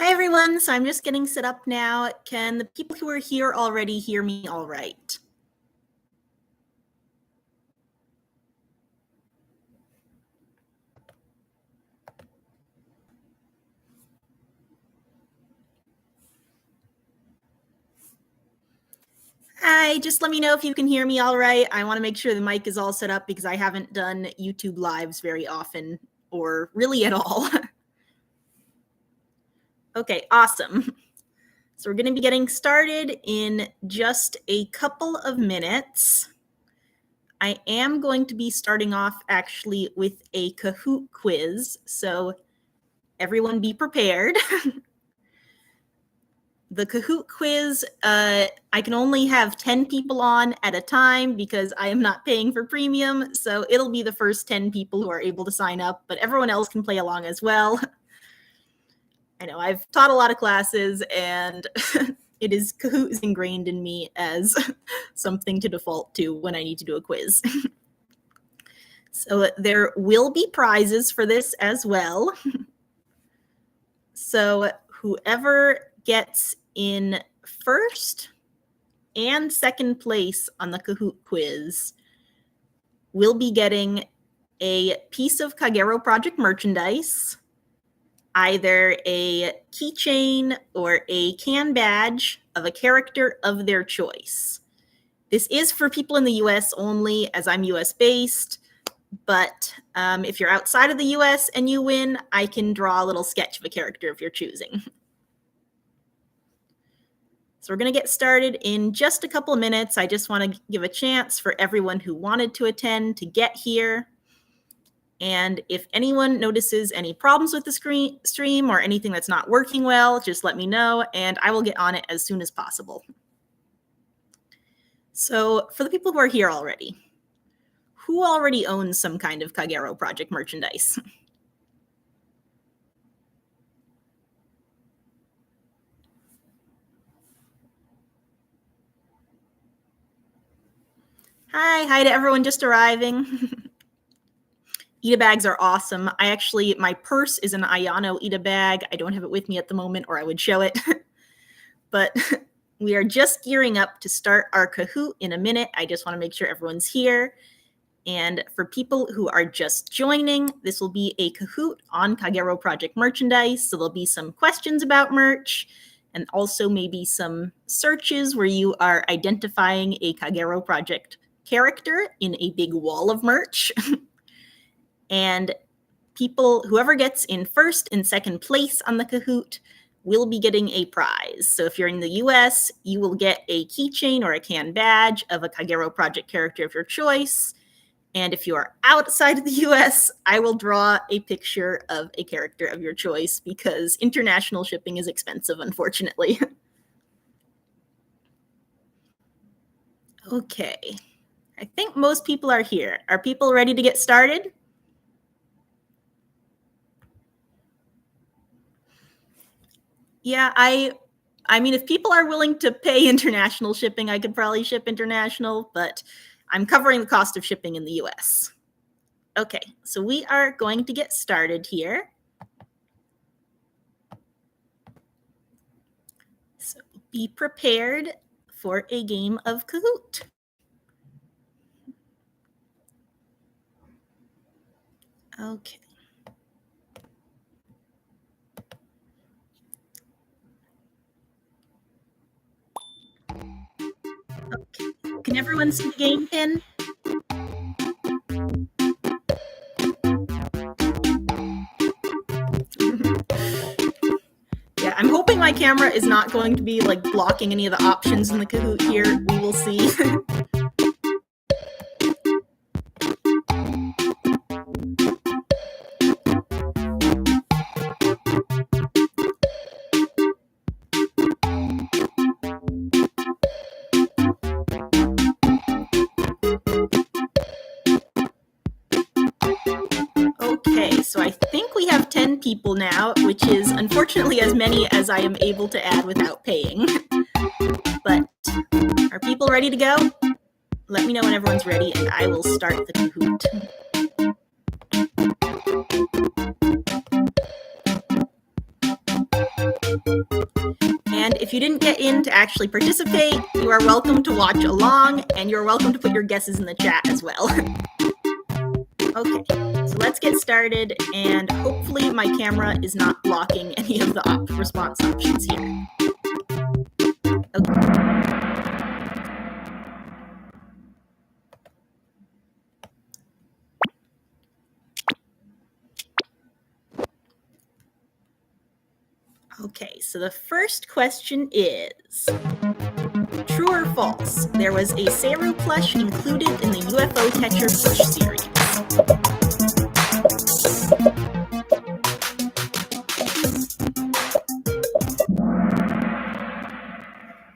Hi everyone, so I'm just getting set up now. Can the people who are here already hear me all right? Hi, just let me know if you can hear me all right. I want to make sure the mic is all set up because I haven't done YouTube lives very often or really at all. Okay, awesome. So we're going to be getting started in just a couple of minutes. I am going to be starting off actually with a Kahoot quiz, so everyone be prepared. The Kahoot quiz, I can only have 10 people on at a time because I am not paying for premium, so it'll be the first 10 people who are able to sign up, but everyone else can play along as well. I know I've taught a lot of classes, and Kahoot is ingrained in me as something to default to when I need to do a quiz. So there will be prizes for this as well. So whoever gets in first and second place on the Kahoot quiz will be getting a piece of Kagerou project merchandise, either a keychain or a can badge of a character of their choice. This is for people in the US only, as I'm US based, but if you're outside of the US and you win, I can draw a little sketch of a character if you're choosing. So we're going to get started in just a couple of minutes. I just want to give a chance for everyone who wanted to attend to get here. And if anyone notices any problems with the stream or anything that's not working well, just let me know and I will get on it as soon as possible. So for the people who are here already, who already owns some kind of Kagerou project merchandise? Hi to everyone just arriving. Ita bags are awesome. My purse is an Ayano Ita bag. I don't have it with me at the moment or I would show it. But we are just gearing up to start our Kahoot in a minute. I just want to make sure everyone's here. And for people who are just joining, this will be a Kahoot on Kagerou project merchandise. So there'll be some questions about merch and also maybe some searches where you are identifying a Kagerou project character in a big wall of merch. And whoever gets in first and second place on the Kahoot will be getting a prize. So if you're in the US, you will get a keychain or a can badge of a Kagerou project character of your choice. And if you are outside of the US, I will draw a picture of a character of your choice because international shipping is expensive, unfortunately. Okay, I think most people are here. Are people ready to get started? Yeah, I mean, if people are willing to pay international shipping, I could probably ship international, but I'm covering the cost of shipping in the US. Okay, so we are going to get started here. So be prepared for a game of Kahoot. Okay. Okay. Can everyone see the game pin? Yeah, I'm hoping my camera is not going to be like blocking any of the options in the Kahoot here. We will see. Okay, so I think we have 10 people now, which is unfortunately as many as I am able to add without paying. But are people ready to go? Let me know when everyone's ready and I will start the Kahoot. if you didn't get in to actually participate, you are welcome to watch along, and you're welcome to put your guesses in the chat as well. Okay, so let's get started, and hopefully my camera is not blocking any of the response options here. Okay. Okay, so the first question is, true or false? There was a Kagerou plush included in the UFO Catcher plush series.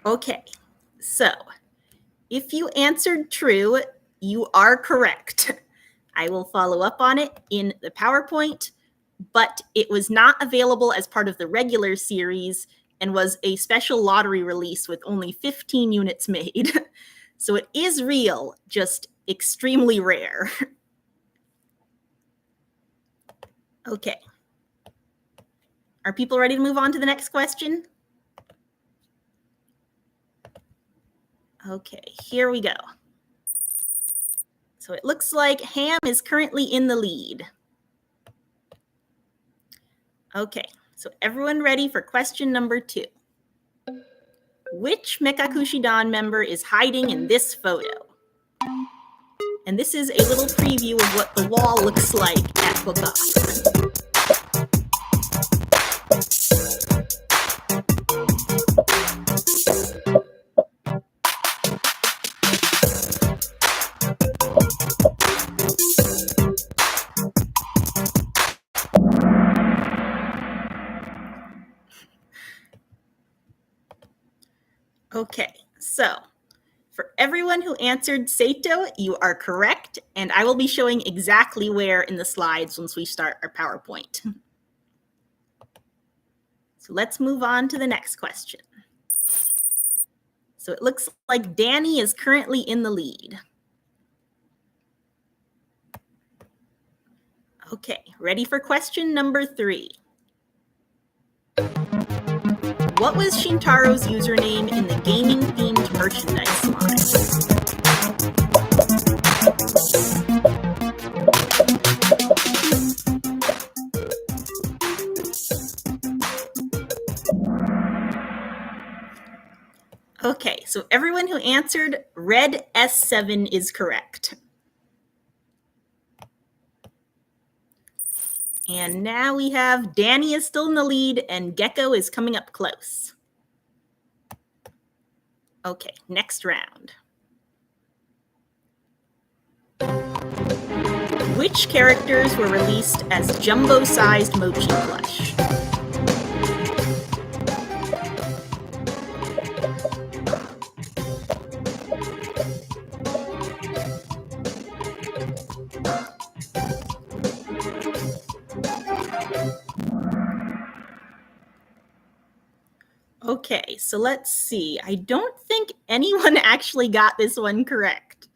Okay, so if you answered true, you are correct. I will follow up on it in the PowerPoint, but it was not available as part of the regular series and was a special lottery release with only 15 units made. So it is real, just extremely rare. Okay. Are people ready to move on to the next question? Okay, here we go. So it looks like Ham is currently in the lead. Okay, so everyone ready for question number 2. Which Mekakushidan member is hiding in this photo? And this is a little preview of what the wall looks like at Book Off. Okay, so for everyone who answered Sato, you are correct, and I will be showing exactly where in the slides once we start our PowerPoint. So let's move on to the next question. So it looks like Danny is currently in the lead. Okay, ready for question number 3. What was Shintaro's username in the gaming-themed merchandise line? Okay, so everyone who answered red S7 is correct. And now we have Danny is still in the lead and Gecko is coming up close. Okay, next round. Which characters were released as jumbo-sized mochi plush? Okay, so let's see. I don't think anyone actually got this one correct.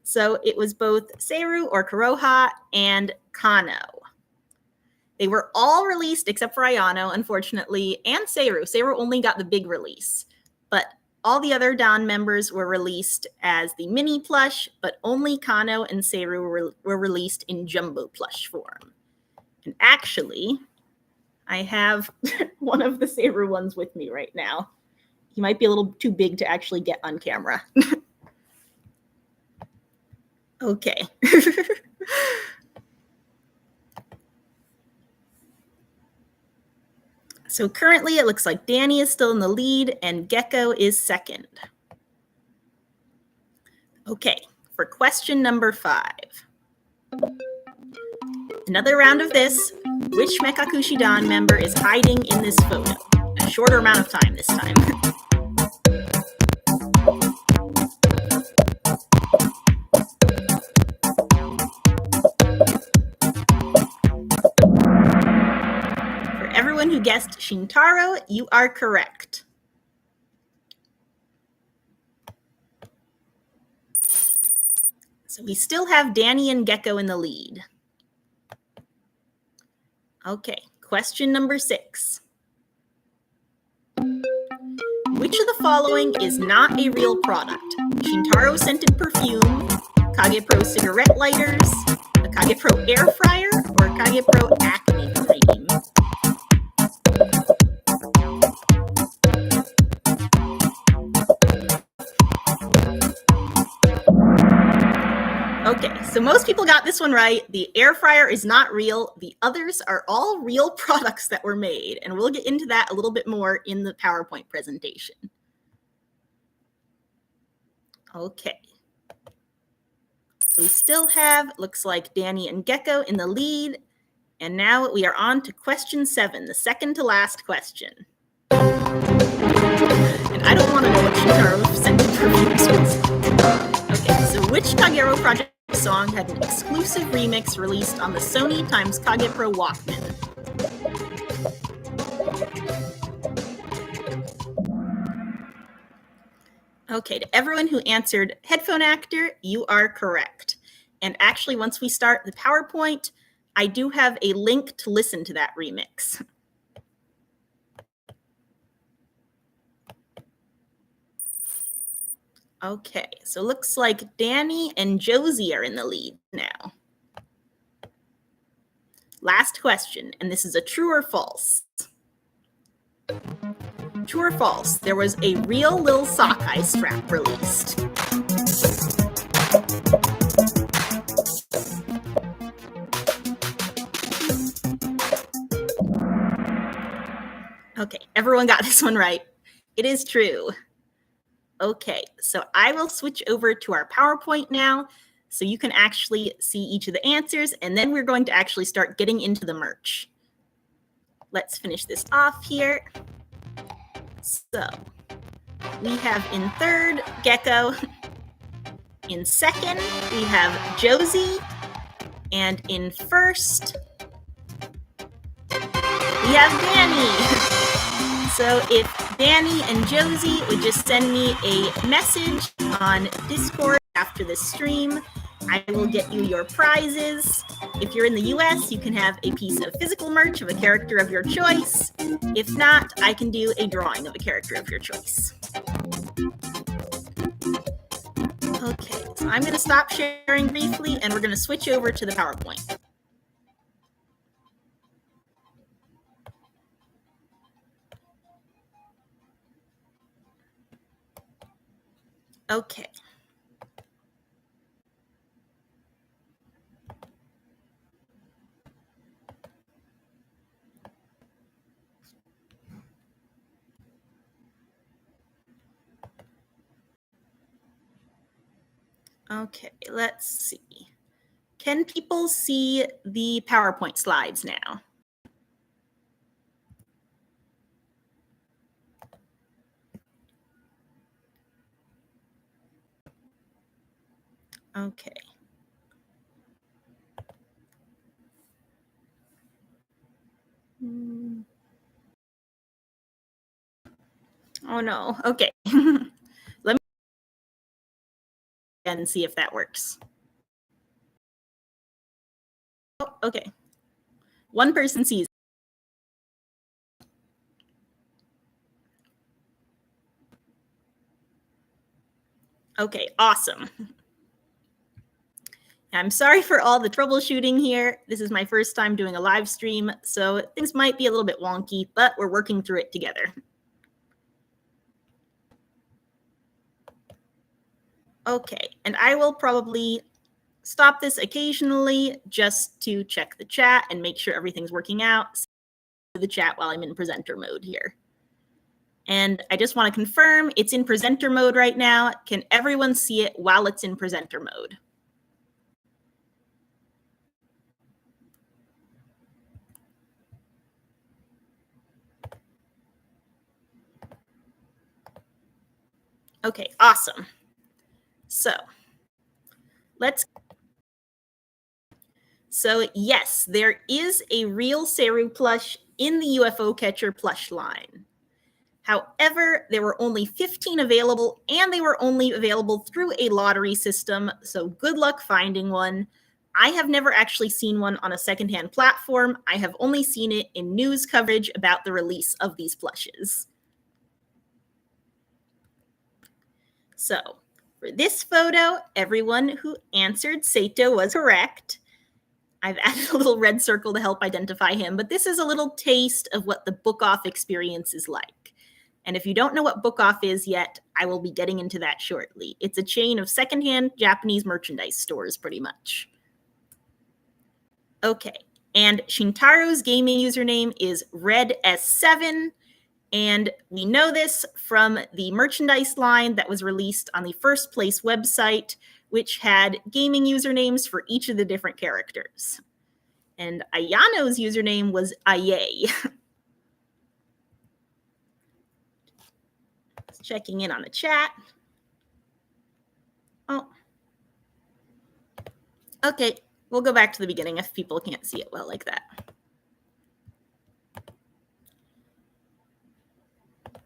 So it was both Kagerou or Kuroha and Kano. They were all released except for Ayano, unfortunately, and Kagerou. Kagerou only got the big release, but all the other Dan members were released as the mini plush, but only Kano and Kagerou were released in jumbo plush form. And actually, I have one of the Kagerou ones with me right now. He might be a little too big to actually get on camera. Okay. So currently it looks like Danny is still in the lead and Gecko is second. Okay, for question number 5. Another round of this. Which Mekakushidan member is hiding in this photo? A shorter amount of time this time. For everyone who guessed Shintaro, you are correct. So we still have Danny and Gecko in the lead. Okay, question number 6. Which of the following is not a real product? Shintaro scented perfume, KagePro cigarette lighters, a KagePro air fryer, or KagePro acne cream? Okay, so most people got this one right. The air fryer is not real. The others are all real products that were made, and we'll get into that a little bit more in the PowerPoint presentation. Okay. So we still have, looks like Danny and Gecko in the lead. And now we are on to question 7, the second to last question. And I don't want to know what Shintaro scented perfumes was. Okay, so which Kagerou project song had an exclusive remix released on the Sony x KagePro Walkman? Okay, to everyone who answered Headphone Actor, you are correct. And actually, once we start the PowerPoint, I do have a link to listen to that remix. Okay, so looks like Danny and Josie are in the lead now. Last question, and this is a true or false. True or false, there was a real Lil Sockeye strap released. Okay, everyone got this one right. It is true. Okay, so I will switch over to our PowerPoint now so you can actually see each of the answers, and then we're going to actually start getting into the merch. Let's finish this off here. So we have in third, Gecko. In second, we have Josie. And in first, we have Danny. So if Danny and Josie would just send me a message on Discord after the stream, I will get you your prizes. If you're in the US, you can have a piece of physical merch of a character of your choice. If not, I can do a drawing of a character of your choice. Okay, so I'm going to stop sharing briefly, and we're going to switch over to the PowerPoint. Okay. Okay, let's see. Can people see the PowerPoint slides now? Okay. Oh no, okay. Let me and see if that works. Oh, okay. One person sees. Okay, awesome. I'm sorry for all the troubleshooting here. This is my first time doing a live stream, so things might be a little bit wonky, but we're working through it together. Okay, and I will probably stop this occasionally just to check the chat and make sure everything's working out. See the chat while I'm in presenter mode here. And I just want to confirm it's in presenter mode right now. Can everyone see it while it's in presenter mode? Okay, awesome. So yes, there is a real Seru plush in the UFO Catcher plush line. However, there were only 15 available, and they were only available through a lottery system, so good luck finding one. I have never actually seen one on a secondhand platform. I have only seen it in news coverage about the release of these plushes. So for this photo, everyone who answered Sato was correct. I've added a little red circle to help identify him, but this is a little taste of what the book off experience is like. And if you don't know what book off is yet, I will be getting into that shortly. It's a chain of secondhand Japanese merchandise stores, pretty much. Okay, and Shintaro's gaming username is RedS7, and we know this from the merchandise line that was released on the First Place website, which had gaming usernames for each of the different characters. And Ayano's username was Aye. Checking in on the chat. Oh. Okay, we'll go back to the beginning if people can't see it well like that.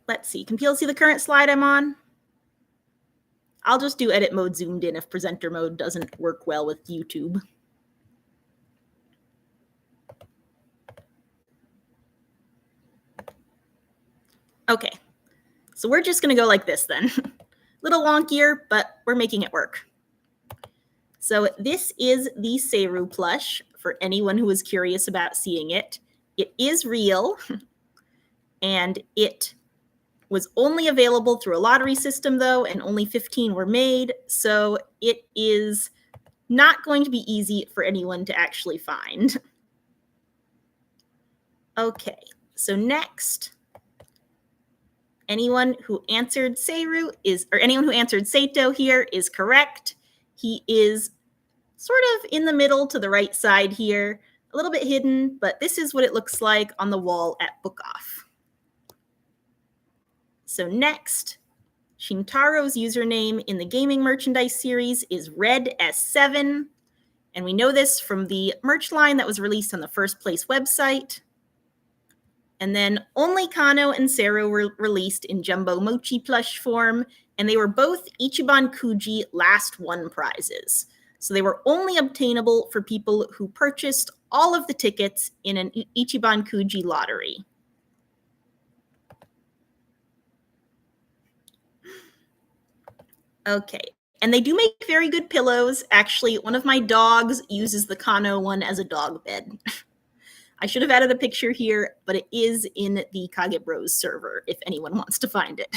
Let's see, can people see the current slide I'm on? I'll just do edit mode zoomed in if presenter mode doesn't work well with YouTube. Okay, so we're just gonna go like this then. Little wonkier, but we're making it work. So this is the Kagerou plush for anyone who is curious about seeing it. It is real, and it was only available through a lottery system though, and only 15 were made, so it is not going to be easy for anyone to actually find. Okay, so next, anyone who answered Kagerou or anyone who answered Sato here is correct. He is sort of in the middle to the right side here, a little bit hidden, but this is what it looks like on the wall at Book Off. So next, Shintaro's username in the gaming merchandise series is RedS7, and we know this from the merch line that was released on the First Place website. And then only Kano and Seru were released in Jumbo Mochi plush form, and they were both Ichiban Kuji Last One prizes. So they were only obtainable for people who purchased all of the tickets in an Ichiban Kuji lottery. Okay, and they do make very good pillows. Actually, one of my dogs uses the Kano one as a dog bed. I should have added a picture here, but it is in the KagePro server if anyone wants to find it.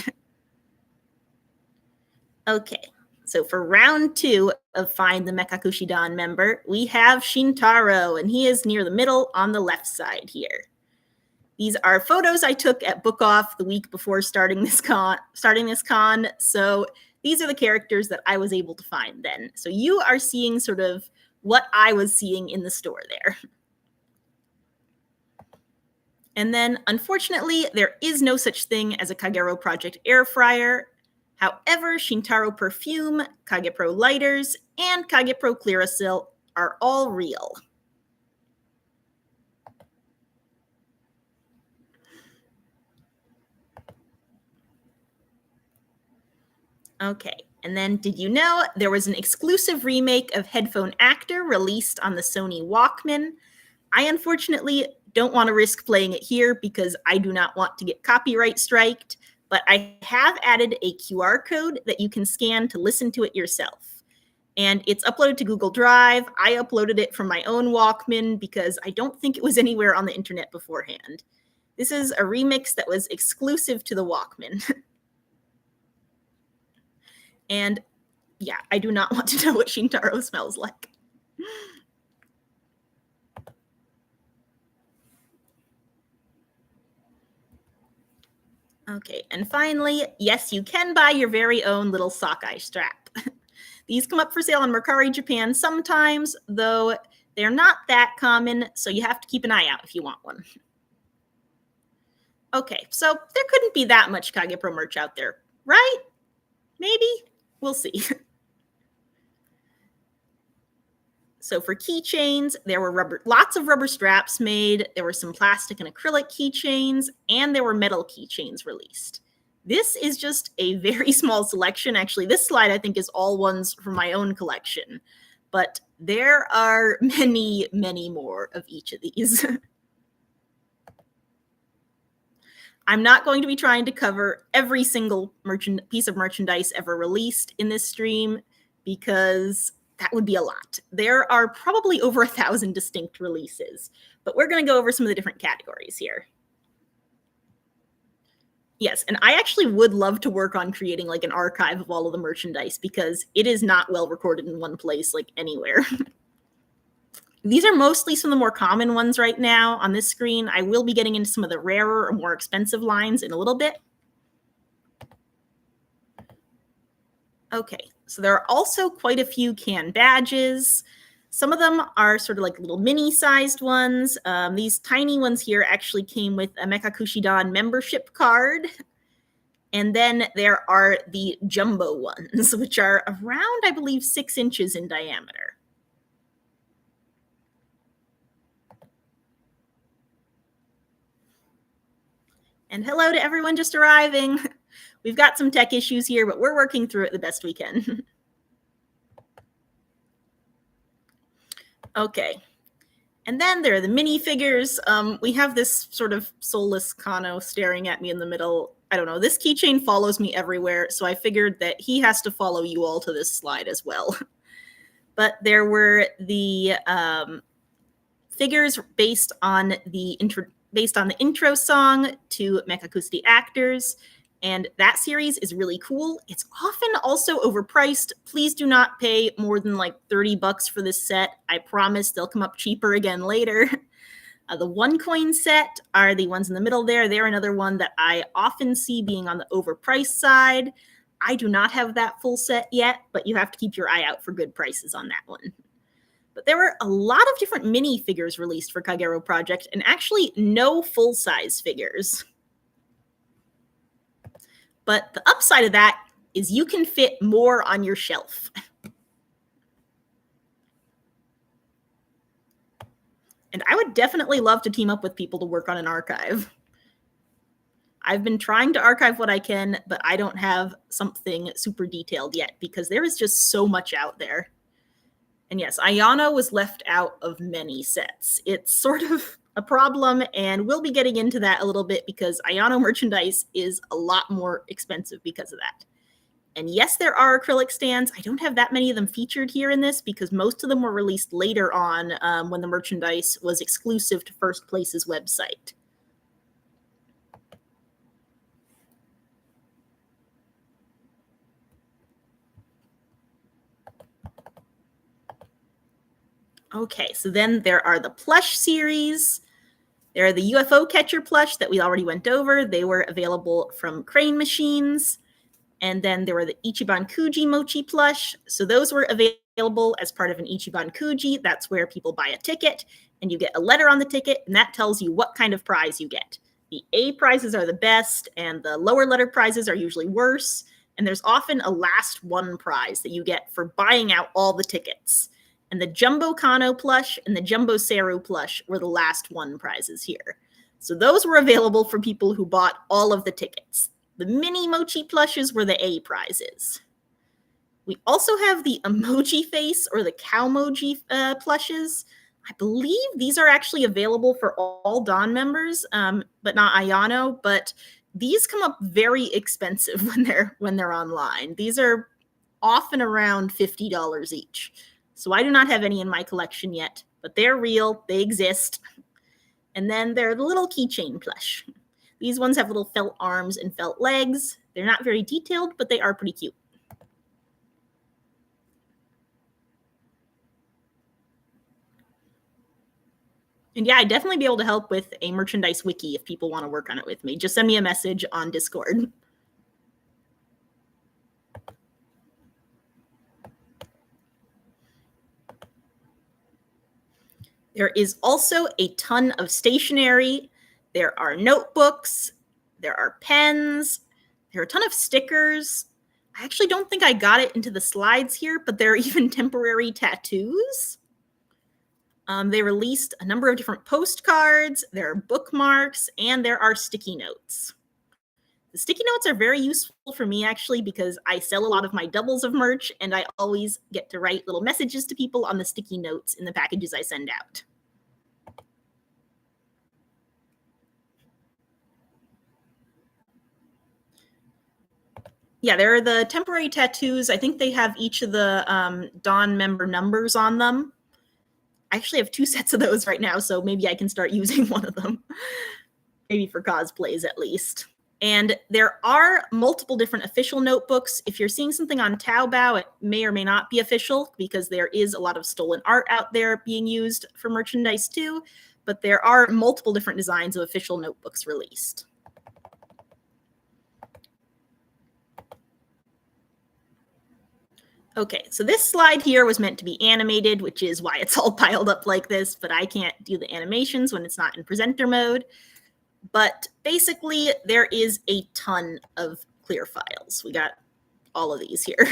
Okay, so for round 2 of Find the Mekakushidan member, we have Shintaro, and he is near the middle on the left side here. These are photos I took at Book Off the week before starting this con, so these are the characters that I was able to find then. So you are seeing sort of what I was seeing in the store there. And then, unfortunately, there is no such thing as a Kagerou Project air fryer. However, Shintaro perfume, KagePro lighters, and KagePro Clearasil are all real. Okay, and then did you know there was an exclusive remake of Headphone Actor released on the Sony Walkman? I unfortunately don't want to risk playing it here because I do not want to get copyright striked, but I have added a QR code that you can scan to listen to it yourself. And it's uploaded to Google Drive. I uploaded it from my own Walkman because I don't think it was anywhere on the internet beforehand. This is a remix that was exclusive to the Walkman. And yeah, I do not want to know what Shintaro smells like. Okay, and finally, yes, you can buy your very own little sockeye strap. These come up for sale on Mercari Japan sometimes, though they're not that common, so you have to keep an eye out if you want one. Okay, so there couldn't be that much KagePro merch out there, right? Maybe? We'll see. So for keychains, there were lots of rubber straps made. There were some plastic and acrylic keychains, and there were metal keychains released. This is just a very small selection. Actually, this slide I think is all ones from my own collection, but there are many, many more of each of these. I'm not going to be trying to cover every single piece of merchandise ever released in this stream because that would be a lot. There are probably over 1,000 distinct releases, but we're going to go over some of the different categories here. Yes, and I actually would love to work on creating like an archive of all of the merchandise because it is not well recorded in one place like anywhere. These are mostly some of the more common ones right now on this screen. I will be getting into some of the rarer or more expensive lines in a little bit. Okay, so there are also quite a few can badges. Some of them are sort of like little mini-sized ones. These tiny ones here actually came with a Mecha Kushidan membership card. And then there are the jumbo ones, which are around, I believe, 6 inches in diameter. And hello to everyone just arriving. We've got some tech issues here, but we're working through it the best we can. Okay. And then there are the minifigures. We have this sort of soulless Kano staring at me in the middle. I don't know. This keychain follows me everywhere, so I figured that he has to follow you all to this slide as well. But there were the figures based on the intro song to Mechakusti Actors. And that series is really cool. It's often also overpriced. Please do not pay more than like $30 for this set. I promise they'll come up cheaper again later. The 1 coin set are the ones in the middle there. They're another one that I often see being on the overpriced side. I do not have that full set yet, but you have to keep your eye out for good prices on that one. But there were a lot of different mini figures released for Kagerou Project, and actually no full-size figures. But the upside of that is you can fit more on your shelf. And I would definitely love to team up with people to work on an archive. I've been trying to archive what I can, but I don't have something super detailed yet because there is just so much out there. And yes, Ayano was left out of many sets. It's sort of a problem, and we'll be getting into that a little bit because Ayano merchandise is a lot more expensive because of that. And yes, there are acrylic stands. I don't have that many of them featured here in this because most of them were released later on when the merchandise was exclusive to First Place's website. Okay, so then there are the plush series. There are the UFO catcher plush that we already went over. They were available from Crane Machines. And then there were the Ichiban Kuji Mochi plush. So those were available as part of an Ichiban Kuji. That's where people buy a ticket and you get a letter on the ticket, and that tells you what kind of prize you get. The A prizes are the best, and the lower letter prizes are usually worse. And there's often a last one prize that you get for buying out all the tickets. And the Jumbo Kano plush and the Jumbo Seru plush were the last one prizes here. So those were available for people who bought all of the tickets. The mini mochi plushes were the A prizes. We also have the emoji face or the cowmoji plushes. I believe these are actually available for all Dawn members, but not Ayano. But these come up very expensive when they're online. These are often around $50 each. So I do not have any in my collection yet, but they're real. They exist. And then they're the little keychain plush. These ones have little felt arms and felt legs. They're not very detailed, but they are pretty cute. And yeah, I'd definitely be able to help with a merchandise wiki if people want to work on it with me. Just send me a message on Discord. There is also a ton of stationery. There are notebooks. There are pens. There are a ton of stickers. I actually don't think I got it into the slides here, but there are even temporary tattoos. They released a number of different postcards. There are bookmarks, and there are sticky notes. The sticky notes are very useful for me, actually, because I sell a lot of my doubles of merch, and I always get to write little messages to people on the sticky notes in the packages I send out. Yeah, there are the temporary tattoos. I think they have each of the Dawn member numbers on them. I actually have 2 sets of those right now, so maybe I can start using one of them. Maybe for cosplays at least. And there are multiple different official notebooks. If you're seeing something on Taobao, it may or may not be official because there is a lot of stolen art out there being used for merchandise too. But there are multiple different designs of official notebooks released. Okay, so this slide here was meant to be animated, which is why it's all piled up like this, but I can't do the animations when it's not in presenter mode. But basically, there is a ton of clear files. We got all of these here.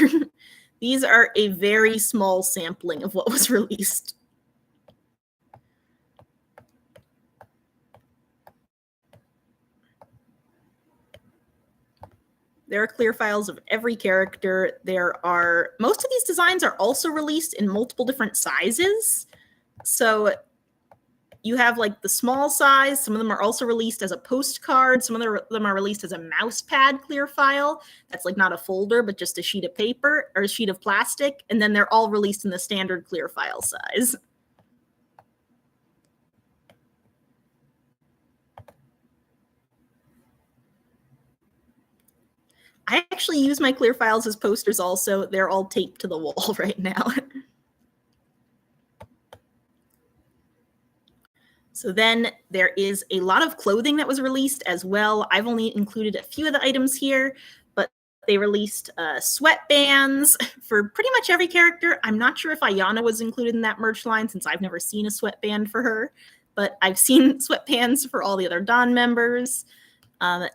These are a very small sampling of what was released. There are clear files of every character. Most of these designs are also released in multiple different sizes. So you have like the small size. Some of them are also released as a postcard. Some of them are released as a mouse pad clear file. That's like not a folder, but just a sheet of paper or a sheet of plastic. And then they're all released in the standard clear file size. I actually use my clear files as posters also. They're all taped to the wall right now. So then there is a lot of clothing that was released as well. I've only included a few of the items here, but they released sweatbands for pretty much every character. I'm not sure if Ayana was included in that merch line since I've never seen a sweatband for her, but I've seen sweatbands for all the other Dawn members.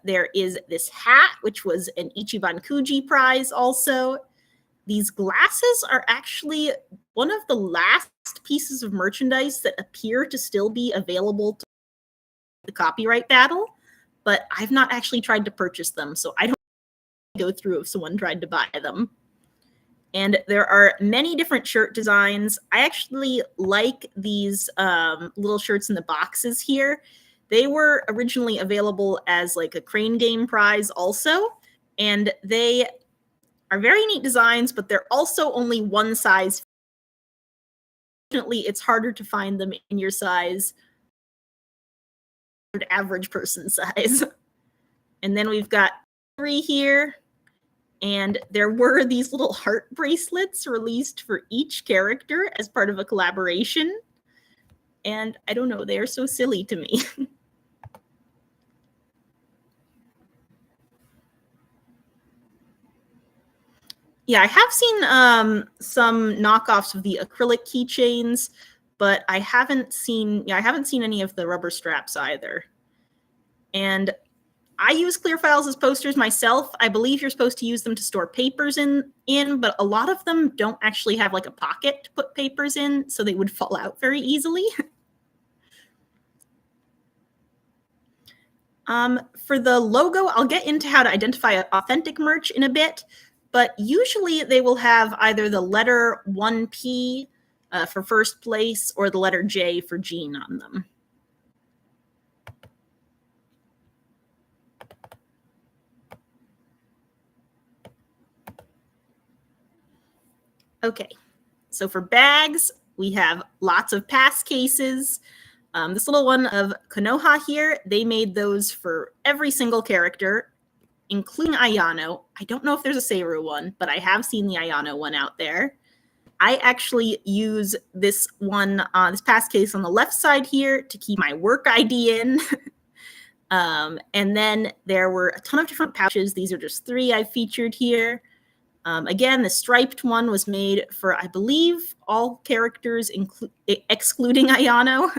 There is this hat, which was an Ichiban Kuji prize also. These glasses are actually one of the last pieces of merchandise that appear to still be available to the copyright battle, but I've not actually tried to purchase them, so I don't go through if someone tried to buy them. And there are many different shirt designs. I actually like these little shirts in the boxes here. They were originally available as like a Crane Game prize also, and they are very neat designs, but they're also only one size. Unfortunately, it's harder to find them in your size, average person size. And then we've got 3 here, and there were these little heart bracelets released for each character as part of a collaboration. And I don't know, they are so silly to me. Yeah, I have seen some knockoffs of the acrylic keychains, but I haven't seen any of the rubber straps either. And I use clear files as posters myself. I believe you're supposed to use them to store papers in, but a lot of them don't actually have like a pocket to put papers in, so they would fall out very easily. For the logo, I'll get into how to identify authentic merch in a bit, but usually they will have either the letter 1P for first place or the letter J for Jean on them. Okay, so for bags, we have lots of pass cases. This little one of Konoha here, they made those for every single character, including Ayano. I don't know if there's a Seiru one, but I have seen the Ayano one out there. I actually use this one, this pass case on the left side here to keep my work ID in. And then there were a ton of different pouches. These are just 3 I've featured here. Again, the striped one was made for, I believe, all characters, excluding Ayano.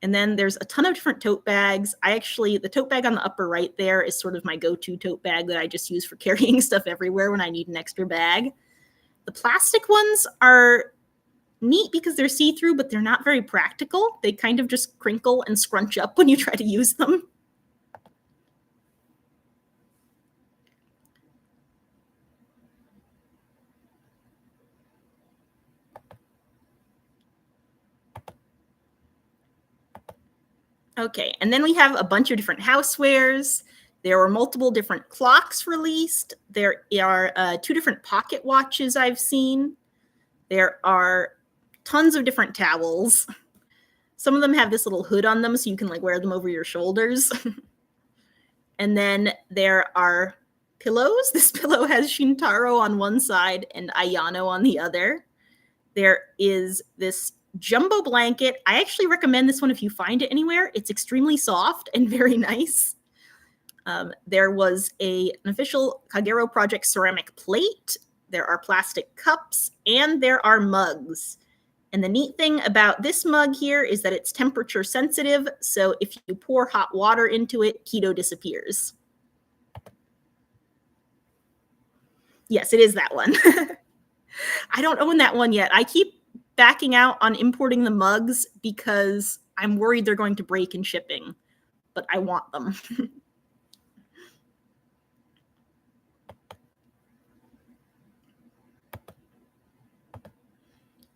And then there's a ton of different tote bags. The tote bag on the upper right there is sort of my go-to tote bag that I just use for carrying stuff everywhere when I need an extra bag. The plastic ones are neat because they're see-through, but they're not very practical. They kind of just crinkle and scrunch up when you try to use them. Okay, and then we have a bunch of different housewares. There were multiple different clocks released. There are 2 different pocket watches I've seen. There are tons of different towels. Some of them have this little hood on them so you can like wear them over your shoulders. And then there are pillows. This pillow has Shintaro on one side and Ayano on the other. There is this jumbo blanket. I actually recommend this one if you find it anywhere. It's extremely soft and very nice. There was an official Kagerou project ceramic plate. There are plastic cups, and there are mugs. And the neat thing about this mug here is that it's temperature sensitive, so if you pour hot water into it, keto disappears. Yes, it is that one. I don't own that one yet. I keep backing out on importing the mugs because I'm worried they're going to break in shipping, but I want them.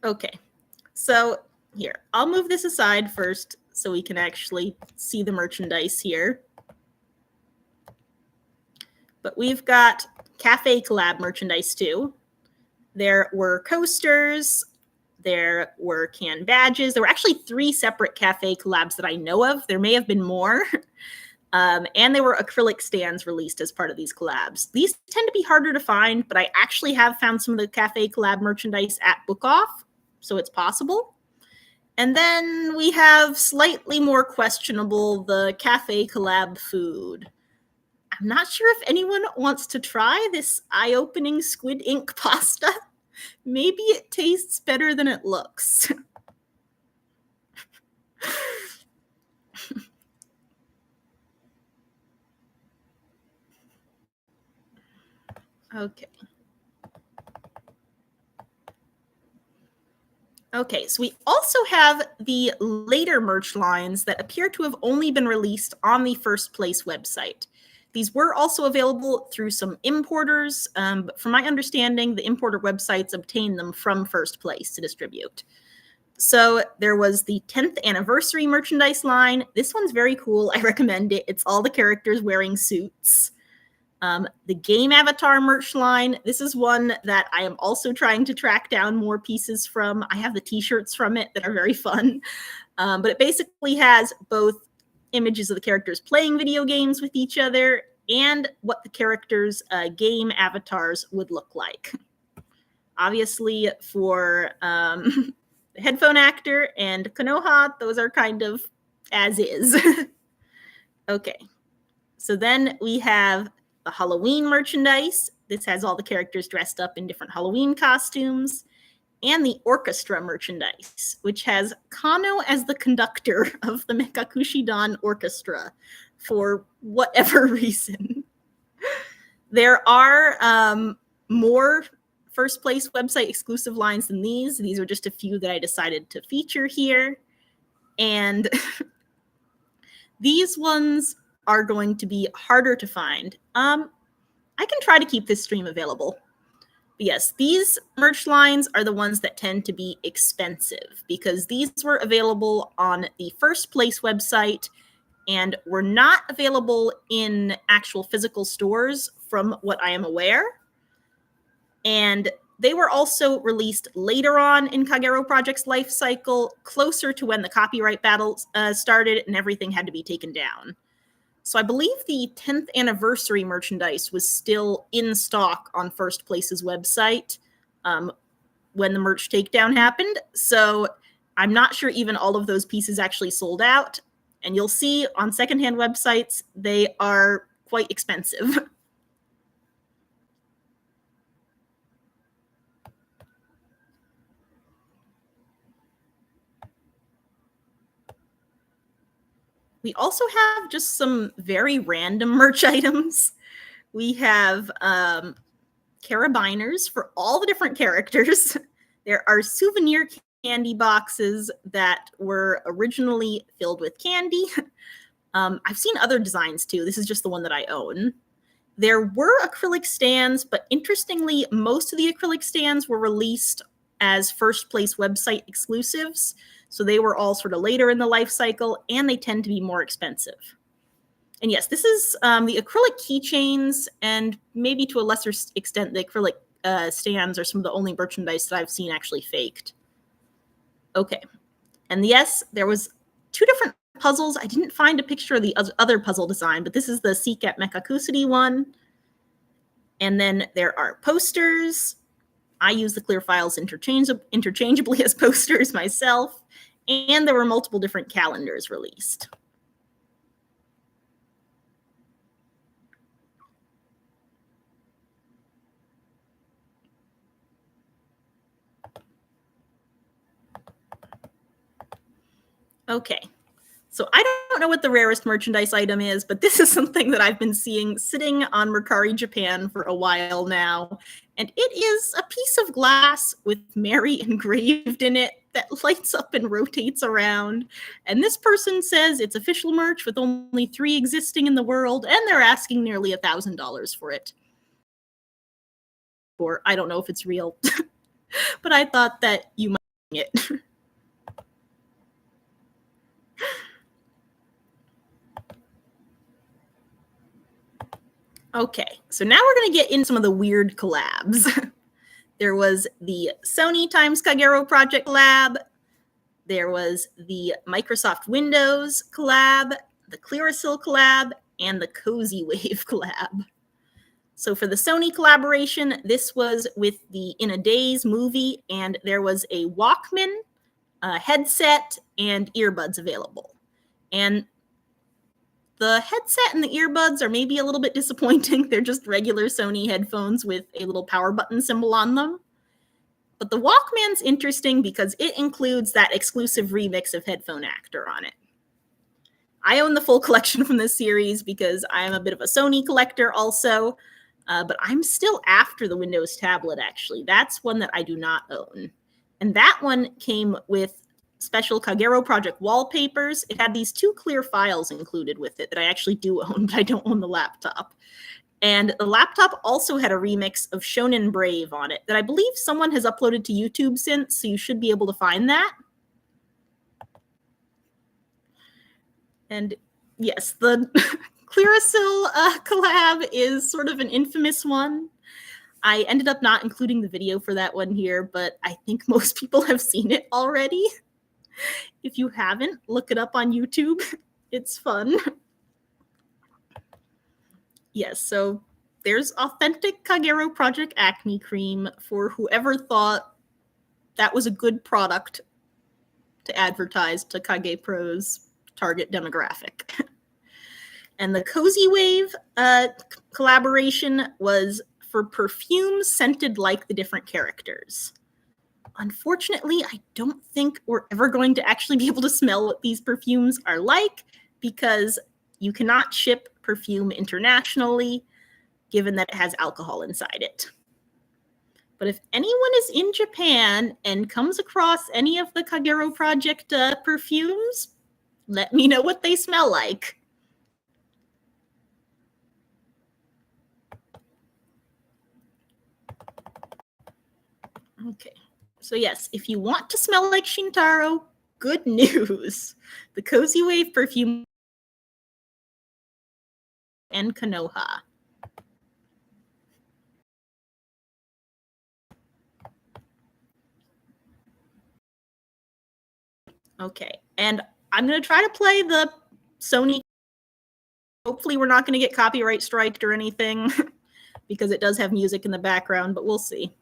Okay, so here, I'll move this aside first so we can actually see the merchandise here. But we've got cafe collab merchandise too. There were coasters, there were can badges. There were actually 3 separate cafe collabs that I know of. There may have been more. And there were acrylic stands released as part of these collabs. These tend to be harder to find, but I actually have found some of the cafe collab merchandise at Book Off, so it's possible. And then we have slightly more questionable, the cafe collab food. I'm not sure if anyone wants to try this eye-opening squid ink pasta. Maybe it tastes better than it looks. Okay. Okay, so we also have the later merch lines that appear to have only been released on the First Place website. These were also available through some importers, but from my understanding, the importer websites obtain them from First Place to distribute. So there was the 10th anniversary merchandise line. This one's very cool. I recommend it. It's all the characters wearing suits. The game avatar merch line. This is one that I am also trying to track down more pieces from. I have the t-shirts from it that are very fun. But it basically has both images of the characters playing video games with each other and what the characters' game avatars would look like. Obviously, for the headphone actor and Konoha, those are kind of as is. Okay, so then we have the Halloween merchandise. This has all the characters dressed up in different Halloween costumes. And the orchestra merchandise, which has Kano as the conductor of the Mekakushidan Orchestra for whatever reason. There are more First Place website exclusive lines than these. These are just a few that I decided to feature here. And these ones are going to be harder to find. I can try to keep this stream available. But yes, these merch lines are the ones that tend to be expensive because these were available on the First Place website and were not available in actual physical stores from what I am aware. And they were also released later on in Kagerou Project's life cycle, closer to when the copyright battles started and everything had to be taken down. So I believe the 10th anniversary merchandise was still in stock on First Place's website when the merch takedown happened. So I'm not sure even all of those pieces actually sold out. And you'll see on secondhand websites, they are quite expensive. We also have just some very random merch items. We have carabiners for all the different characters. There are souvenir candy boxes that were originally filled with candy. I've seen other designs too. This is just the one that I own. There were acrylic stands, but interestingly, most of the acrylic stands were released as First Place website exclusives. So they were all sort of later in the life cycle, and they tend to be more expensive. And yes, this is the acrylic keychains, and maybe to a lesser extent, the acrylic stands are some of the only merchandise that I've seen actually faked. Okay. And yes, there was 2 different puzzles. I didn't find a picture of the other puzzle design, but this is the Seek at Mekakusudi one. And then there are posters. I use the clear files interchangeably as posters myself. And there were multiple different calendars released. Okay, so I don't know what the rarest merchandise item is, but this is something that I've been seeing sitting on Mercari Japan for a while now. And it is a piece of glass with Mary engraved in it that lights up and rotates around. And this person says it's official merch with only 3 existing in the world, and they're asking nearly $1,000 for it. Or I don't know if it's real, but I thought that you might it. Okay, so now we're going to get into some of the weird collabs. There was the Sony times Kagerou project collab. There was the Microsoft Windows collab, the Clearasil collab, and the Cozy Wave collab. So for the Sony collaboration, this was with the In a Days movie, and there was a Walkman, a headset, and earbuds available. And the headset and the earbuds are maybe a little bit disappointing. They're just regular Sony headphones with a little power button symbol on them. But the Walkman's interesting because it includes that exclusive remix of Headphone Actor on it. I own the full collection from this series because I'm a bit of a Sony collector also, but I'm still after the Windows tablet, actually. That's one that I do not own. And that one came with special Kagerou project wallpapers. It had these 2 clear files included with it that I actually do own, but I don't own the laptop. And the laptop also had a remix of Shonen Brave on it that I believe someone has uploaded to YouTube since, so you should be able to find that. And yes, the Clearasil collab is sort of an infamous one. I ended up not including the video for that one here, but I think most people have seen it already. If you haven't, look it up on YouTube. It's fun. Yes, so there's authentic Kagerou Project acne cream for whoever thought that was a good product to advertise to KagePro's target demographic. And the Cozy Wave collaboration was for perfumes scented like the different characters. Unfortunately, I don't think we're ever going to actually be able to smell what these perfumes are like because you cannot ship perfume internationally, given that it has alcohol inside it. But if anyone is in Japan and comes across any of the Kagerou Project perfumes, let me know what they smell like. Okay. So yes, if you want to smell like Shintaro, good news. The Cozy Wave perfume and Konoha. Okay, and I'm going to try to play the Sony. Hopefully we're not going to get copyright striked or anything because it does have music in the background, but we'll see.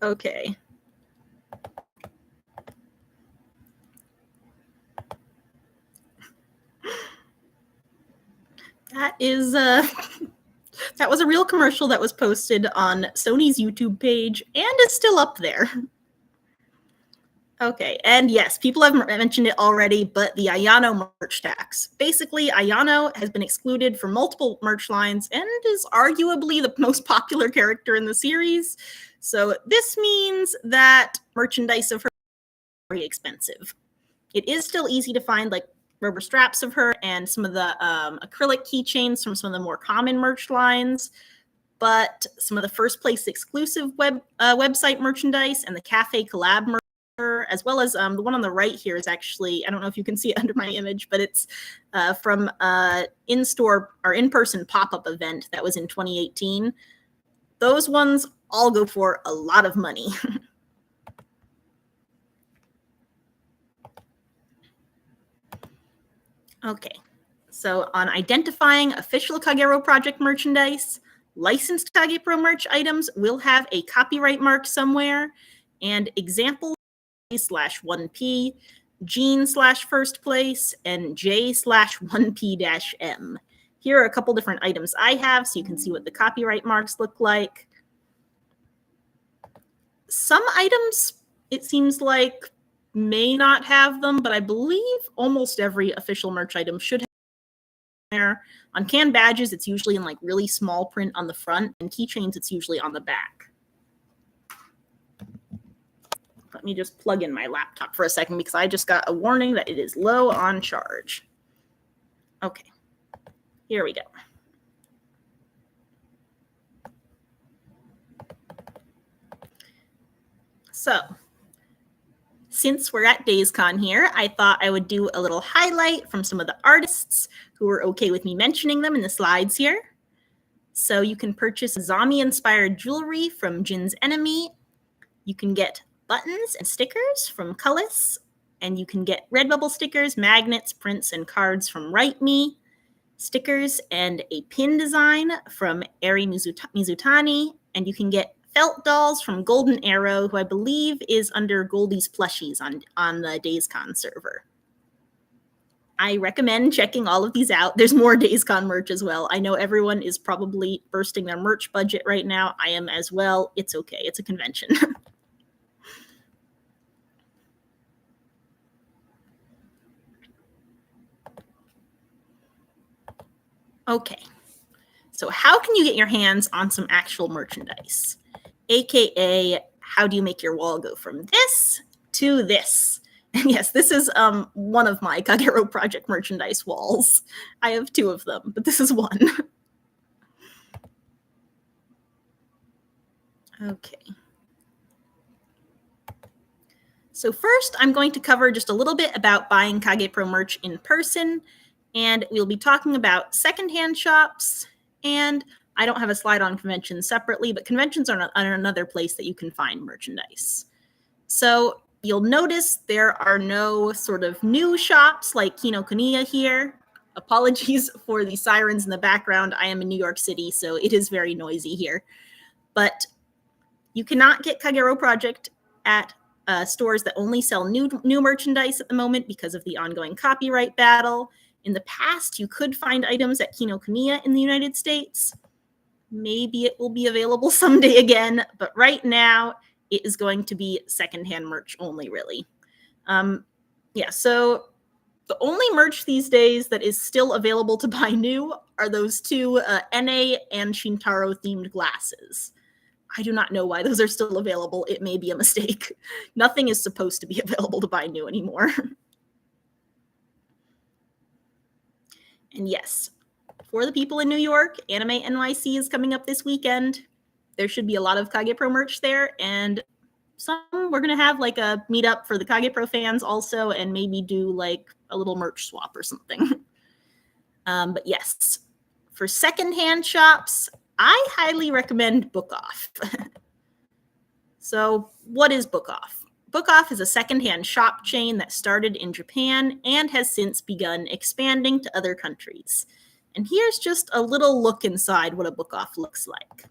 Okay. That is that was a real commercial that was posted on Sony's YouTube page and is still up there. Okay, and yes, people have mentioned it already, but the Ayano merch tax. Basically, Ayano has been excluded from multiple merch lines and is arguably the most popular character in the series. So this means that merchandise of her is very expensive. It is still easy to find like rubber straps of her and some of the acrylic keychains from some of the more common merch lines, but some of the first place exclusive website merchandise and the cafe collab merch, as well as the one on the right here is actually, I don't know if you can see it under my image, but it's from in-store or in-person pop-up event that was in 2018. Those ones all go for a lot of money. Okay, so on identifying official Kagerou project merchandise, licensed KagePro merch items will have a copyright mark somewhere, and examples /1P, Gene/first place, and J/1P-M. Here are a couple different items I have so you can see what the copyright marks look like. Some items, it seems like, may not have them, but I believe almost every official merch item should have there. On can badges, it's usually in like really small print on the front, and keychains, it's usually on the back. Let me just plug in my laptop for a second because I just got a warning that it is low on charge. Okay, here we go. So, since we're at DazeCon here, I thought I would do a little highlight from some of the artists who were okay with me mentioning them in the slides here. So you can purchase zombie-inspired jewelry from Jin's Enemy. You can get buttons and stickers from Cullis, and you can get Redbubble stickers, magnets, prints, and cards from Write Me, stickers and a pin design from Eri Mizutani, and you can get felt dolls from Golden Arrow, who I believe is under Goldie's Plushies on the DazeCon server. I recommend checking all of these out. There's more DazeCon merch as well. I know everyone is probably bursting their merch budget right now. I am as well. It's okay. It's a convention. Okay, so how can you get your hands on some actual merchandise? AKA, how do you make your wall go from this to this? And yes, this is one of my Kagerou project merchandise walls. I have two of them, but this is one. Okay. So first, I'm going to cover just a little bit about buying KagePro merch in person, and we'll be talking about secondhand shops, and I don't have a slide on conventions separately, but conventions are another place that you can find merchandise. So you'll notice there are no sort of new shops like Kinokuniya here. Apologies for the sirens in the background. I am in New York City, so it is very noisy here. But you cannot get Kagerou Project at stores that only sell new merchandise at the moment because of the ongoing copyright battle. In the past, you could find items at Kinokuniya in the United States. Maybe it will be available someday again, but right now it is going to be secondhand merch only, really. Yeah, so the only merch these days that is still available to buy new are those two NA and Shintaro themed glasses. I do not know why those are still available. It may be a mistake. Nothing is supposed to be available to buy new anymore. And yes, for the people in New York, Anime NYC is coming up this weekend. There should be a lot of KagePro merch there, and we're going to have like a meetup for the KagePro fans also, and maybe do like a little merch swap or something. But yes, for secondhand shops, I highly recommend Book Off. So what is Book Off? Book Off is a secondhand shop chain that started in Japan and has since begun expanding to other countries. And here's just a little look inside what a Book Off looks like.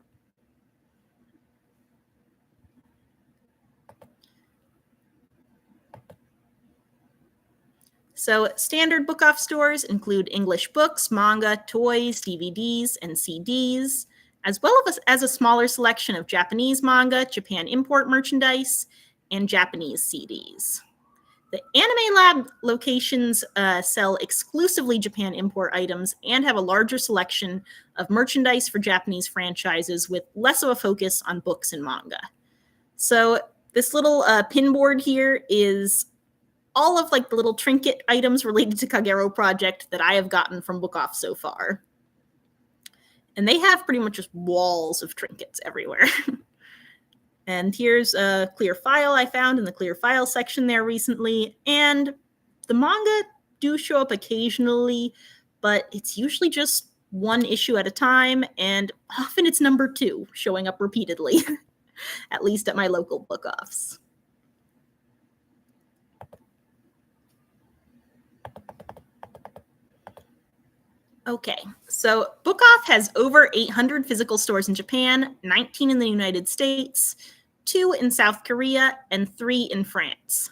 So standard Book Off stores include English books, manga, toys, DVDs, and CDs, as well as a smaller selection of Japanese manga, Japan import merchandise, and Japanese CDs. The Anime Lab locations sell exclusively Japan import items and have a larger selection of merchandise for Japanese franchises with less of a focus on books and manga. So this little pin board here is all of like the little trinket items related to Kagerou Project that I have gotten from Book Off so far. And they have pretty much just walls of trinkets everywhere. And here's a clear file I found in the clear file section there recently. And the manga do show up occasionally, but it's usually just one issue at a time. And often it's number 2 showing up repeatedly, at least at my local book offs. Okay, so Book Off has over 800 physical stores in Japan, 19 in the United States, 2 in South Korea, and 3 in France.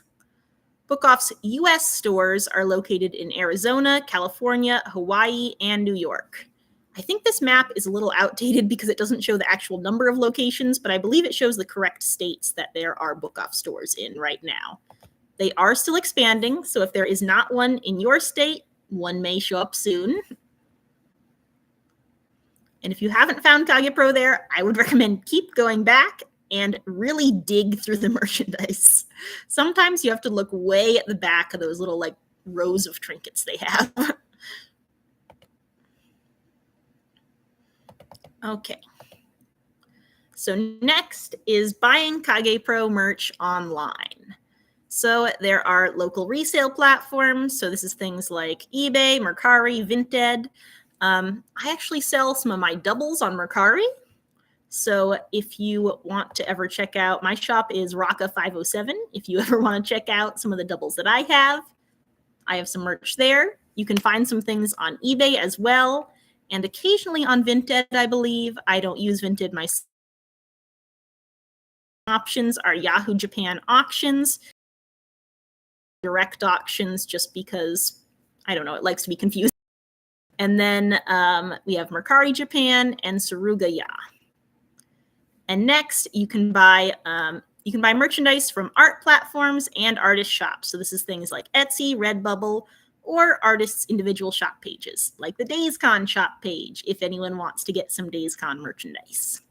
Book Off's US stores are located in Arizona, California, Hawaii, and New York. I think this map is a little outdated because it doesn't show the actual number of locations, but I believe it shows the correct states that there are Book Off stores in right now. They are still expanding, so if there is not one in your state, one may show up soon. And if you haven't found KagePro there, I would recommend keep going back and really dig through the merchandise. Sometimes you have to look way at the back of those little like rows of trinkets they have. Okay. So next is buying KagePro merch online. So there are local resale platforms. So this is things like eBay, Mercari, Vinted. I actually sell some of my doubles on Mercari. So if you want to ever check out, my shop is Raka507. If you ever want to check out some of the doubles that I have some merch there. You can find some things on eBay as well, and occasionally on Vinted, I believe. I don't use Vinted myself. Options are Yahoo Japan auctions, direct auctions, just because, I don't know, it likes to be confusing. And then we have Mercari Japan and Surugaya. And next, you can buy merchandise from art platforms and artist shops. So this is things like Etsy, Redbubble, or artists' individual shop pages, like the DazeCon shop page, if anyone wants to get some DazeCon merchandise.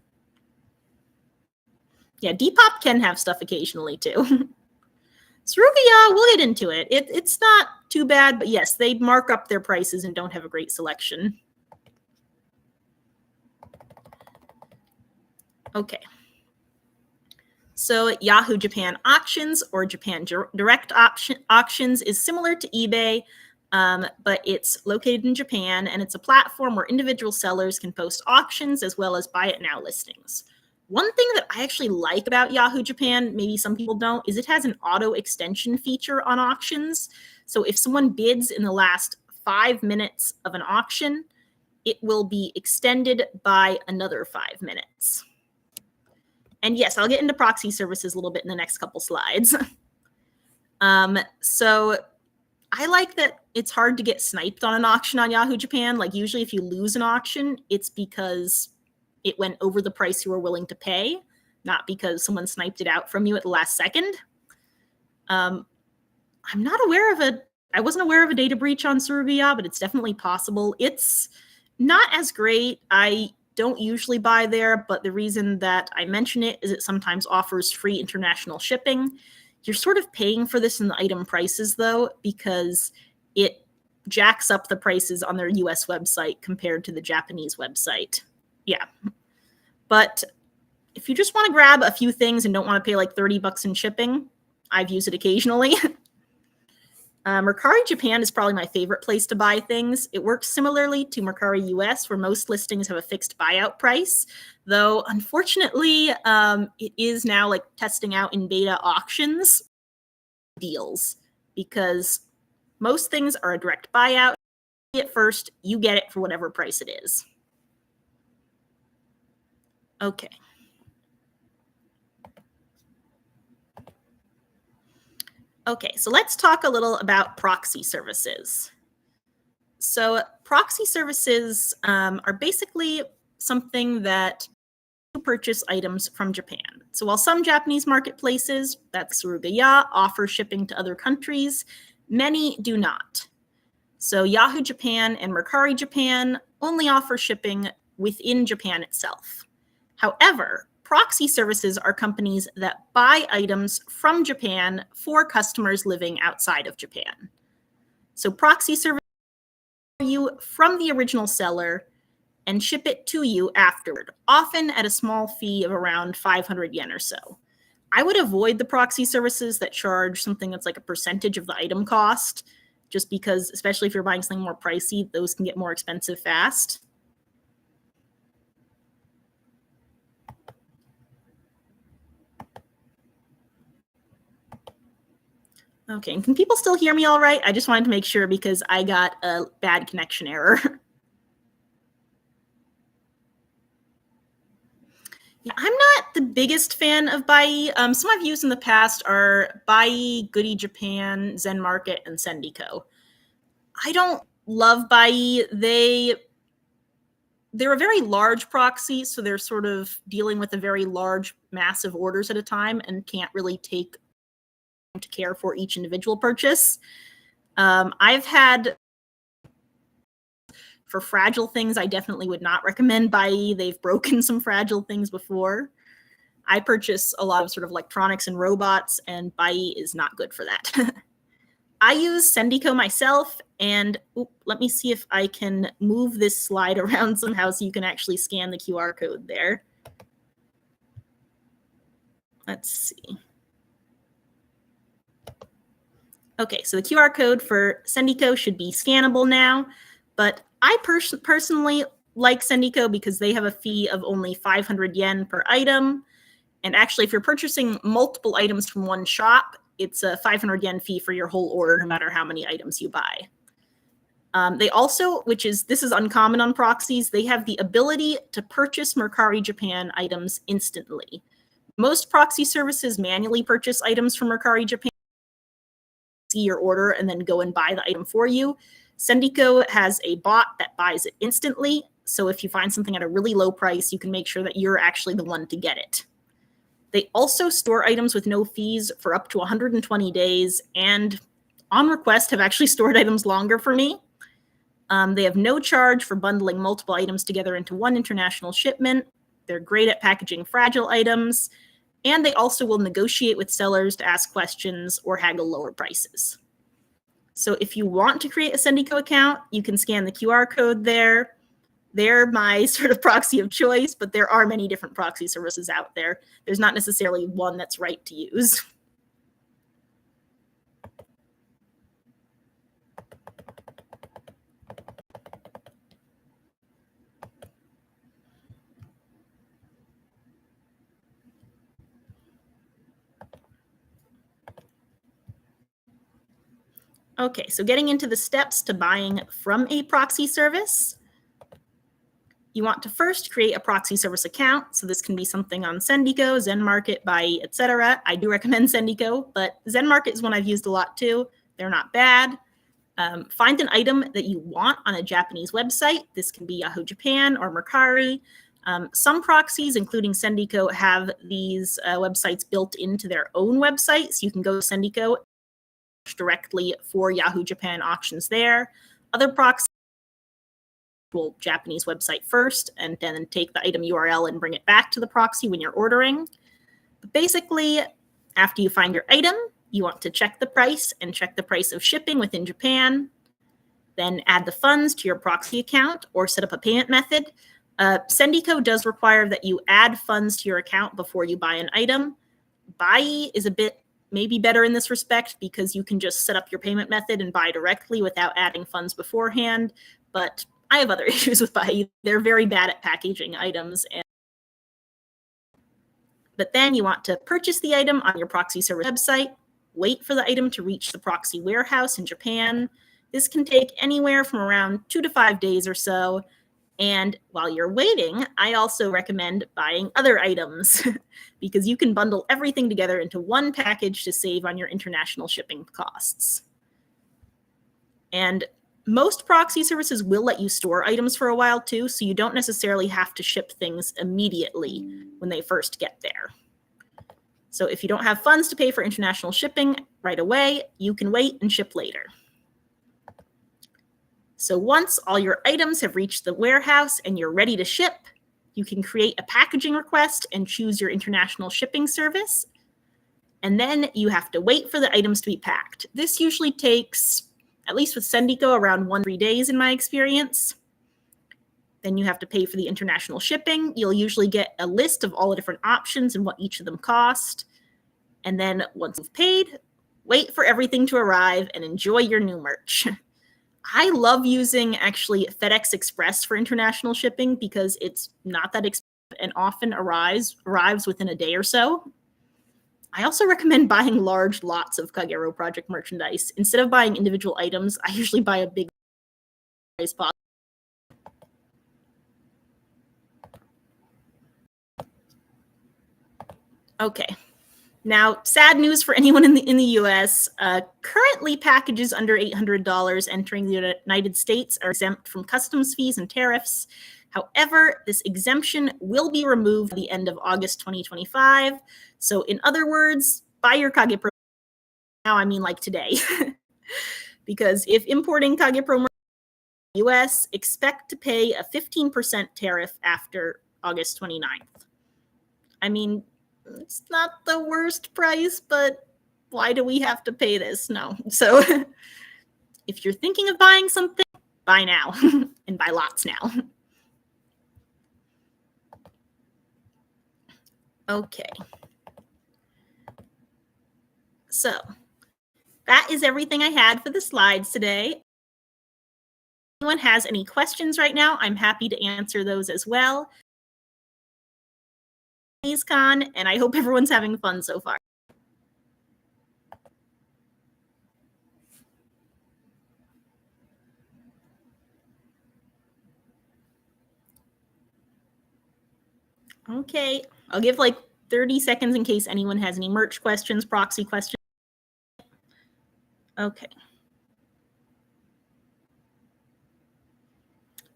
Yeah, Depop can have stuff occasionally too. Surugaya, we'll get into it. It's not too bad, but yes, they mark up their prices and don't have a great selection. Okay. So Yahoo Japan Auctions or Japan Direct Auctions is similar to eBay, but it's located in Japan, and it's a platform where individual sellers can post auctions as well as buy it now listings. One thing that I actually like about Yahoo Japan, maybe some people don't, is it has an auto extension feature on auctions. So if someone bids in the last 5 minutes of an auction, it will be extended by another 5 minutes. And yes, I'll get into proxy services a little bit in the next couple slides. So I like that it's hard to get sniped on an auction on Yahoo Japan. Like usually if you lose an auction, it's because it went over the price you were willing to pay, not because someone sniped it out from you at the last second. I wasn't aware of a data breach on Surugaya, but it's definitely possible. It's not as great. I don't usually buy there, but the reason that I mention it is it sometimes offers free international shipping. You're sort of paying for this in the item prices though, because it jacks up the prices on their US website compared to the Japanese website. Yeah. But if you just want to grab a few things and don't want to pay like $30 in shipping, I've used it occasionally. Mercari Japan is probably my favorite place to buy things. It works similarly to Mercari US, where most listings have a fixed buyout price, though unfortunately, it is now like testing out in beta auctions deals, because most things are a direct buyout. At first, you get it for whatever price it is. Okay. Okay, so let's talk a little about proxy services. So proxy services are basically something that purchase items from Japan. So while some Japanese marketplaces, that's Surugaya, offer shipping to other countries, many do not. So Yahoo Japan and Mercari Japan only offer shipping within Japan itself. However, proxy services are companies that buy items from Japan for customers living outside of Japan. So proxy services you from the original seller and ship it to you afterward, often at a small fee of around 500 yen or so. I would avoid the proxy services that charge something that's like a percentage of the item cost, just because, especially if you're buying something more pricey, those can get more expensive fast. Okay, and can people still hear me all right? I just wanted to make sure because I got a bad connection error. Yeah, I'm not the biggest fan of Bai. Some I've used in the past are Bai, Goody Japan, Zen Market, and Sendico. I don't love Bai. They're a very large proxy, so they're sort of dealing with a very large, massive orders at a time and can't really take to care for each individual purchase. I've had, for fragile things, I definitely would not recommend Bai. They've broken some fragile things before. I purchase a lot of sort of electronics and robots, and Bai is not good for that. I use Sendico myself, and let me see if I can move this slide around somehow so you can actually scan the QR code there. Let's see. Okay, so the QR code for Sendico should be scannable now, but I personally like Sendico because they have a fee of only 500 yen per item. And actually, if you're purchasing multiple items from one shop, it's a 500 yen fee for your whole order, no matter how many items you buy. They also, this is uncommon on proxies, they have the ability to purchase Mercari Japan items instantly. Most proxy services manually purchase items from Mercari Japan, see your order, and then go and buy the item for you. Sendico has a bot that buys it instantly. So if you find something at a really low price, you can make sure that you're actually the one to get it. They also store items with no fees for up to 120 days, and on request have actually stored items longer for me. They have no charge for bundling multiple items together into one international shipment. They're great at packaging fragile items, and they also will negotiate with sellers to ask questions or haggle lower prices. So if you want to create a Sendico account, you can scan the QR code there. They're my sort of proxy of choice, but there are many different proxy services out there. There's not necessarily one that's right to use. Okay, so getting into the steps to buying from a proxy service. You want to first create a proxy service account. So this can be something on Sendico, Zen Market, Bai, etc. I do recommend Sendico, but Zen Market is one I've used a lot too. They're not bad. Find an item that you want on a Japanese website. This can be Yahoo Japan or Mercari. Some proxies, including Sendico, have these websites built into their own website. So you can go to Sendico directly for Yahoo Japan auctions there. Other proxies will Japanese website first and then take the item URL and bring it back to the proxy when you're ordering. But basically, after you find your item, you want to check the price and check the price of shipping within Japan. Then add the funds to your proxy account or set up a payment method. Sendico does require that you add funds to your account before you buy an item. Bai is a bit maybe better in this respect because you can just set up your payment method and buy directly without adding funds beforehand. But I have other issues with Bai. They're very bad at packaging items. But then you want to purchase the item on your proxy service website, wait for the item to reach the proxy warehouse in Japan. This can take anywhere from around 2 to 5 days or so. And while you're waiting, I also recommend buying other items because you can bundle everything together into one package to save on your international shipping costs. And Most proxy services will let you store items for a while too, so you don't necessarily have to ship things immediately when they first get there. So if you don't have funds to pay for international shipping right away, you can wait and ship later. So once all your items have reached the warehouse and you're ready to ship, you can create a packaging request and choose your international shipping service. And then you have to wait for the items to be packed. This usually takes, at least with Sendico, around 1 to 3 days in my experience. Then you have to pay for the international shipping. You'll usually get a list of all the different options and what each of them cost. And then once you've paid, wait for everything to arrive and enjoy your new merch. I love using actually FedEx Express for international shipping because it's not that expensive and often arrives within a day or so. I also recommend buying large lots of Kagerou project merchandise. Instead of buying individual items, I usually buy a big price box. Okay. Now, sad news for anyone in the US. Currently, packages under $800 entering the United States are exempt from customs fees and tariffs. However, this exemption will be removed at the end of August 2025. So in other words, buy your KagePro now, I mean like today. Because if importing KagePro in the US, expect to pay a 15% tariff after August 29th. I mean, it's not the worst price, but why do we have to pay this? No. So if you're thinking of buying something, buy now and buy lots now. Okay. So that is everything I had for the slides today. If anyone has any questions right now, I'm happy to answer those as well. DazeCon, and I hope everyone's having fun so far. Okay, I'll give like 30 seconds in case anyone has any merch questions, proxy questions. Okay.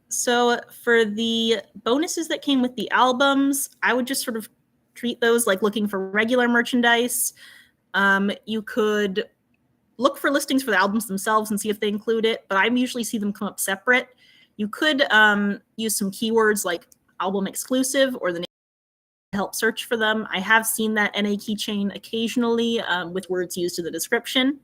So for the bonuses that came with the albums, I would just sort of treat those like looking for regular merchandise. You could look for listings for the albums themselves and see if they include it, but I usually see them come up separate. You could use some keywords like album exclusive or the name to help search for them. I have seen that NA keychain occasionally with words used in the description.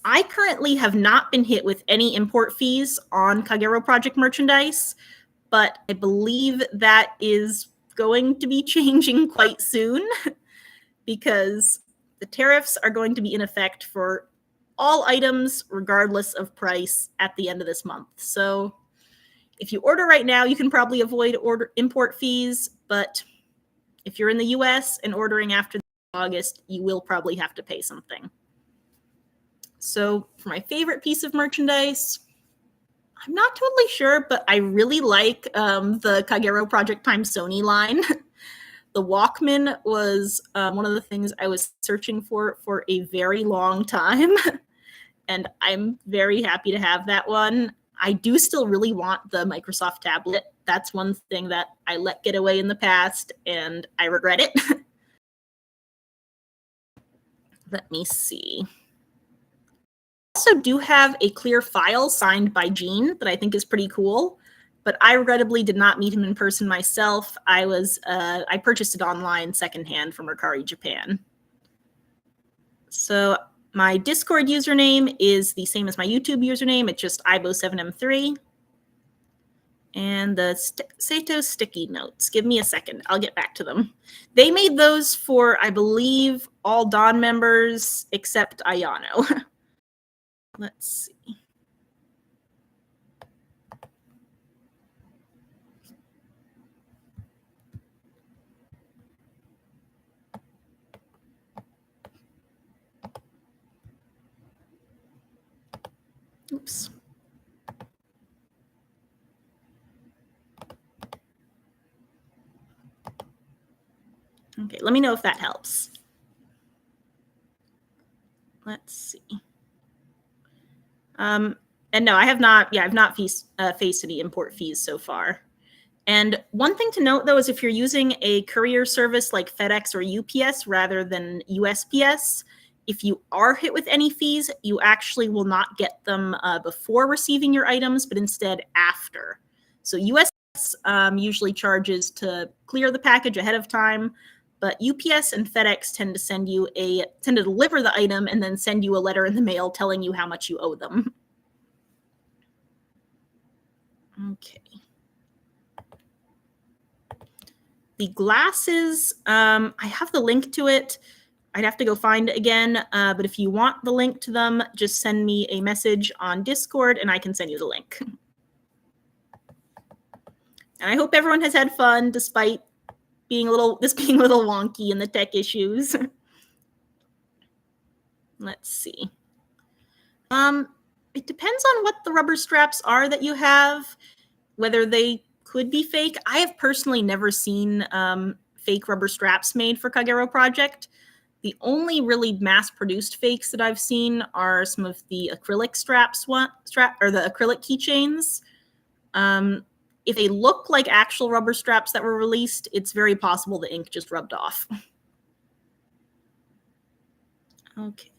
I currently have not been hit with any import fees on Kagerou project merchandise, but I believe that is going to be changing quite soon because the tariffs are going to be in effect for all items, regardless of price, at the end of this month. So if you order right now, you can probably avoid import fees, but if you're in the US and ordering after August, you will probably have to pay something. So for my favorite piece of merchandise, I'm not totally sure, but I really like the Kagerou Project Time Sony line. The Walkman was one of the things I was searching for a very long time, and I'm very happy to have that one. I do still really want the Microsoft tablet. That's one thing that I let get away in the past, and I regret it. Let me see. Also do have a clear file signed by Gene that I think is pretty cool, but I regrettably did not meet him in person myself. I purchased it online secondhand from Mercari Japan. So my Discord username is the same as my YouTube username. It's just ibo7m3. And the Sato sticky notes. Give me a second. I'll get back to them. They made those for, I believe, all Dawn members except Ayano. Let's see. Oops. Okay, let me know if that helps. Let's see. And no, I have not. Yeah, I've not faced any import fees so far. And one thing to note, though, is if you're using a courier service like FedEx or UPS rather than USPS, if you are hit with any fees, you actually will not get them before receiving your items, but instead after. So USPS usually charges to clear the package ahead of time, but UPS and FedEx tend to deliver the item and then send you a letter in the mail telling you how much you owe them. Okay. The glasses, I have the link to it. I'd have to go find it again, but if you want the link to them, just send me a message on Discord and I can send you the link. And I hope everyone has had fun despite being a little wonky in the tech issues. Let's see. It depends on what the rubber straps are that you have, whether they could be fake. I have personally never seen fake rubber straps made for Kagerou project. The only really mass-produced fakes that I've seen are some of the acrylic or the acrylic keychains. If they look like actual rubber straps that were released, it's very possible the ink just rubbed off. Okay.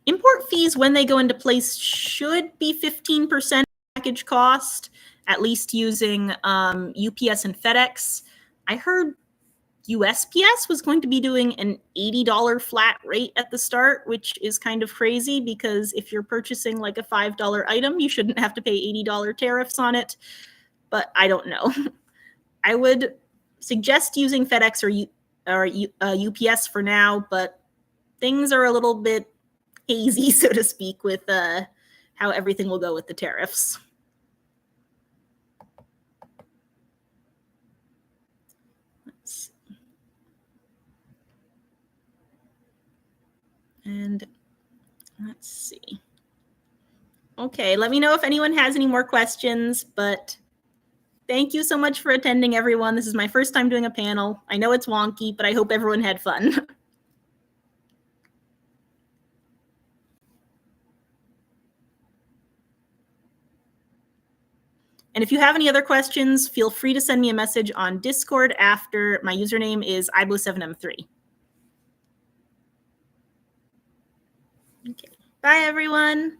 Import fees, when they go into place, should be 15% package cost, at least using UPS and FedEx. I heard USPS was going to be doing an $80 flat rate at the start, which is kind of crazy because if you're purchasing like a $5 item, you shouldn't have to pay $80 tariffs on it. But I don't know. I would suggest using FedEx or UPS for now, but things are a little bit hazy, so to speak, with how everything will go with the tariffs. Let's see. And let's see. Okay, let me know if anyone has any more questions, but thank you so much for attending, everyone. This is my first time doing a panel. I know it's wonky, but I hope everyone had fun. And if you have any other questions, feel free to send me a message on Discord after. My username is iblo7m3. Okay. Bye, everyone.